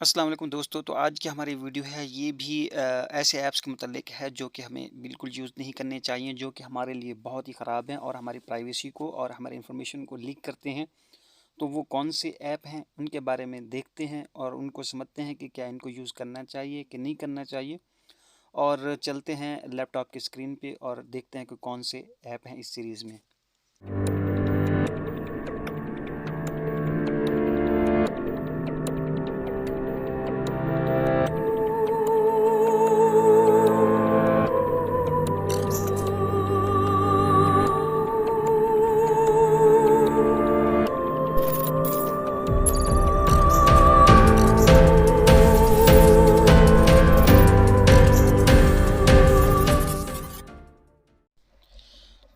अस्सलाम वालेकुम दोस्तों। तो आज की हमारी वीडियो है ये भी ऐसे ऐप्स के मुतालिक है जो कि हमें बिल्कुल यूज़ नहीं करने चाहिए, जो कि हमारे लिए बहुत ही ख़राब हैं और हमारी प्राइवेसी को और हमारी इन्फॉर्मेशन को लीक करते हैं। तो वो कौन से ऐप हैं उनके बारे में देखते हैं और उनको समझते हैं कि क्या इनको यूज़ करना चाहिए कि नहीं करना चाहिए। और चलते हैं लैपटॉप की स्क्रीन पे और देखते हैं कि कौन से ऐप हैं इस सीरीज़ में।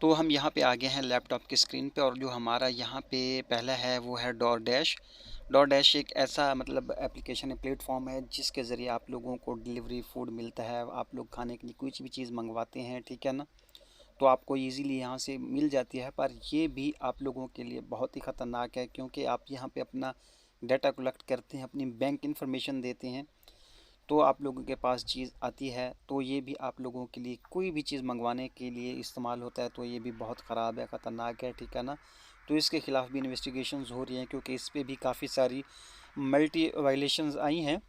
तो हम यहाँ पे आ गए हैं लैपटॉप की स्क्रीन पे और जो हमारा यहाँ पे पहला है वो है डोर डैश। डोर डैश एक ऐसा मतलब एप्लीकेशन है, प्लेटफॉर्म है जिसके ज़रिए आप लोगों को डिलीवरी फूड मिलता है। आप लोग खाने के लिए कुछ भी चीज़ मंगवाते हैं, ठीक है ना, तो आपको इजीली यहाँ से मिल जाती है। पर ये भी आप लोगों के लिए बहुत ही ख़तरनाक है क्योंकि आप यहाँ पे अपना डाटा कलेक्ट करते हैं, अपनी बैंक इंफॉर्मेशन देते हैं, तो आप लोगों के पास चीज़ आती है तो ये भी आप लोगों के लिए कोई भी चीज़ मंगवाने के लिए इस्तेमाल होता है। तो ये भी बहुत ख़राब है, ख़तरनाक है, ठीक है ना। तो इसके ख़िलाफ़ भी इन्वेस्टिगेशंस हो रही हैं क्योंकि इस पे भी काफ़ी सारी मल्टी वायलेशंस आई हैं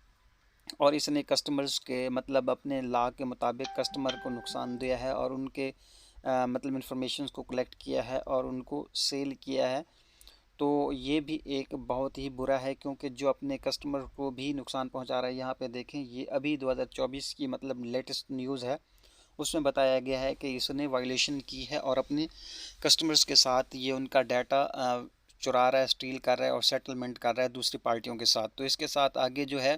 और इसने कस्टमर्स के मतलब अपने लॉ के मुताबिक कस्टमर को नुकसान दिया है और उनके मतलब इंफॉर्मेशन को कलेक्ट किया है और उनको सेल किया है। तो ये भी एक बहुत ही बुरा है क्योंकि जो अपने कस्टमर को भी नुकसान पहुंचा रहा है। यहाँ पे देखें, ये अभी 2024 की मतलब लेटेस्ट न्यूज़ है, उसमें बताया गया है कि इसने वायलेशन की है और अपने कस्टमर्स के साथ ये उनका डाटा चुरा रहा है, स्टील कर रहा है और सेटलमेंट कर रहा है दूसरी पार्टियों के साथ। तो इसके साथ आगे जो है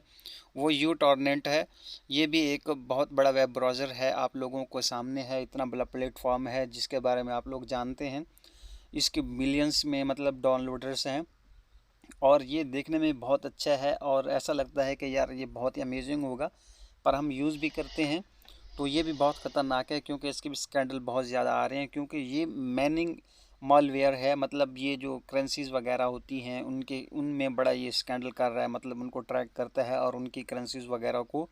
वो यू टॉर्नेंट है। ये भी एक बहुत बड़ा वेब ब्राउज़र है, आप लोगों को सामने है, इतना बड़ा प्लेटफॉर्म है जिसके बारे में आप लोग जानते हैं। इसके मिलियंस में मतलब डाउनलोडर्स हैं और ये देखने में बहुत अच्छा है और ऐसा लगता है कि यार ये बहुत ही अमेजिंग होगा, पर हम यूज़ भी करते हैं तो ये भी बहुत ख़तरनाक है क्योंकि इसके भी स्कैंडल बहुत ज़्यादा आ रहे हैं। क्योंकि ये मैनिंग मॉलवेयर है, मतलब ये जो करेंसीज़ वगैरह होती हैं उनके उनमें बड़ा ये स्कैंडल कर रहा है, मतलब उनको ट्रैक करता है और उनकी करेंसीज़ वगैरह को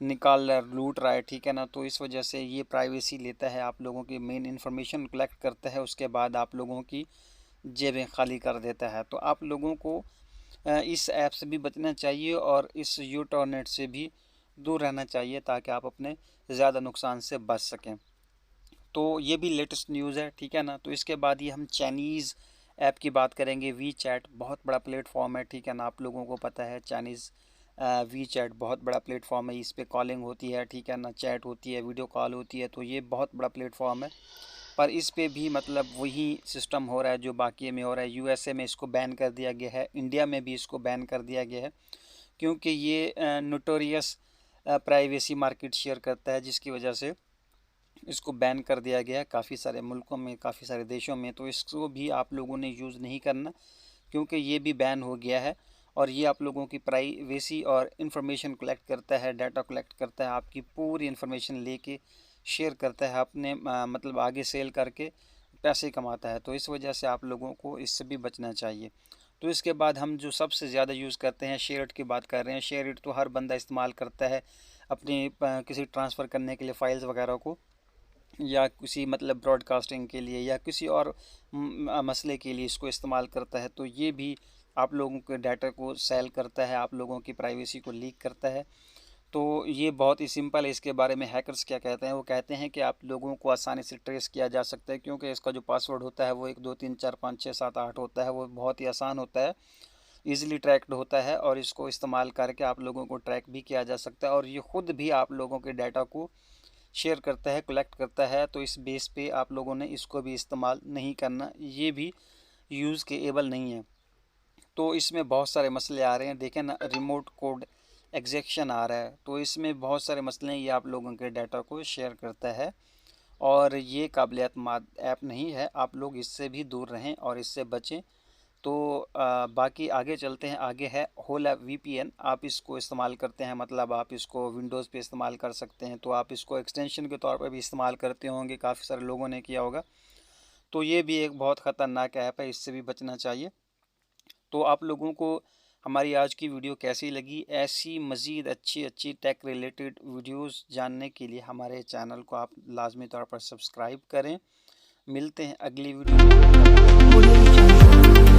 निकाल रहा है, लूट रहा है, ठीक है ना। तो इस वजह से ये प्राइवेसी लेता है, आप लोगों की मेन इन्फॉर्मेशन कलेक्ट करता है, उसके बाद आप लोगों की जेबें खाली कर देता है। तो आप लोगों को इस ऐप से भी बचना चाहिए और इस यूटॉर्नेट से भी दूर रहना चाहिए ताकि आप अपने ज़्यादा नुकसान से बच सकें। तो ये भी लेटेस्ट न्यूज़ है, ठीक है ना। तो इसके बाद ये हम चाइनीज़ ऐप की बात करेंगे। वी चैट बहुत बड़ा प्लेटफॉर्म है, ठीक है ना, आप लोगों को पता है चाइनीज़ वी चैट बहुत बड़ा प्लेटफॉर्म है। इस पर कॉलिंग होती है, ठीक है ना, चैट होती है, वीडियो कॉल होती है, तो ये बहुत बड़ा प्लेटफॉर्म है। पर इस पे भी मतलब वही सिस्टम हो रहा है जो बाकी में हो रहा है। यूएसए में इसको बैन कर दिया गया है, इंडिया में भी इसको बैन कर दिया गया है क्योंकि ये नोटोरियस प्राइवेसी मार्केट शेयर करता है, जिसकी वजह से इसको बैन कर दिया गया है काफ़ी सारे मुल्कों में, काफ़ी सारे देशों में। तो इसको भी आप लोगों ने यूज़ नहीं करना क्योंकि ये भी बैन हो गया है और ये आप लोगों की प्राइवेसी और इन्फॉर्मेशन कलेक्ट करता है, डाटा कलेक्ट करता है, आपकी पूरी इन्फॉर्मेशन लेके शेयर करता है, अपने मतलब आगे सेल करके पैसे कमाता है। तो इस वजह से आप लोगों को इससे भी बचना चाहिए। तो इसके बाद हम जो सबसे ज़्यादा यूज़ करते हैं, शेयरइट की बात कर रहे हैं। शेयरइट तो हर बंदा इस्तेमाल करता है अपनी किसी ट्रांसफ़र करने के लिए फ़ाइल्स वगैरह को, या किसी मतलब ब्रॉडकास्टिंग के लिए या किसी और मसले के लिए इसको इस्तेमाल करता है। तो ये भी आप लोगों के डाटा को सेल करता है, आप लोगों की प्राइवेसी को लीक करता है। तो ये बहुत ही सिंपल है, इसके बारे में हैकर्स क्या कहते हैं, वो कहते हैं कि आप लोगों को आसानी से ट्रेस किया जा सकता है क्योंकि इसका जो पासवर्ड होता है वो 1 2 3 4 5 6 7 8 होता है, वो बहुत ही आसान होता है, ईज़िली ट्रैक्ड होता है और इसको इस्तेमाल करके आप लोगों को ट्रैक भी किया जा सकता है और ये ख़ुद भी आप लोगों के डाटा को शेयर करता है, कलेक्ट करता है। तो इस बेस पे आप लोगों ने इसको भी इस्तेमाल नहीं करना, ये भी यूज़ के एबल नहीं है। तो इसमें बहुत सारे मसले आ रहे हैं, देखें ना, रिमोट कोड एग्जेक्शन आ रहा है, तो इसमें बहुत सारे मसले हैं। ये आप लोगों के डाटा को शेयर करता है और ये काबिल एतमाद ऐप नहीं है, आप लोग इससे भी दूर रहें और इससे बचें। तो बाकी आगे चलते हैं। आगे है होला वीपीएन, आप इसको इस्तेमाल करते हैं, मतलब आप इसको विंडोज़ पे इस्तेमाल कर सकते हैं, तो आप इसको एक्सटेंशन के तौर पर भी इस्तेमाल करते होंगे, काफ़ी सारे लोगों ने किया होगा। तो ये भी एक बहुत ख़तरनाक ऐप है, इससे भी बचना चाहिए। तो आप लोगों को हमारी आज की वीडियो कैसी लगी? ऐसी मज़ीद अच्छी टेक रिलेटेड वीडियोस जानने के लिए हमारे चैनल को आप लाजमी तौर पर सब्सक्राइब करें। मिलते हैं अगली वीडियो में।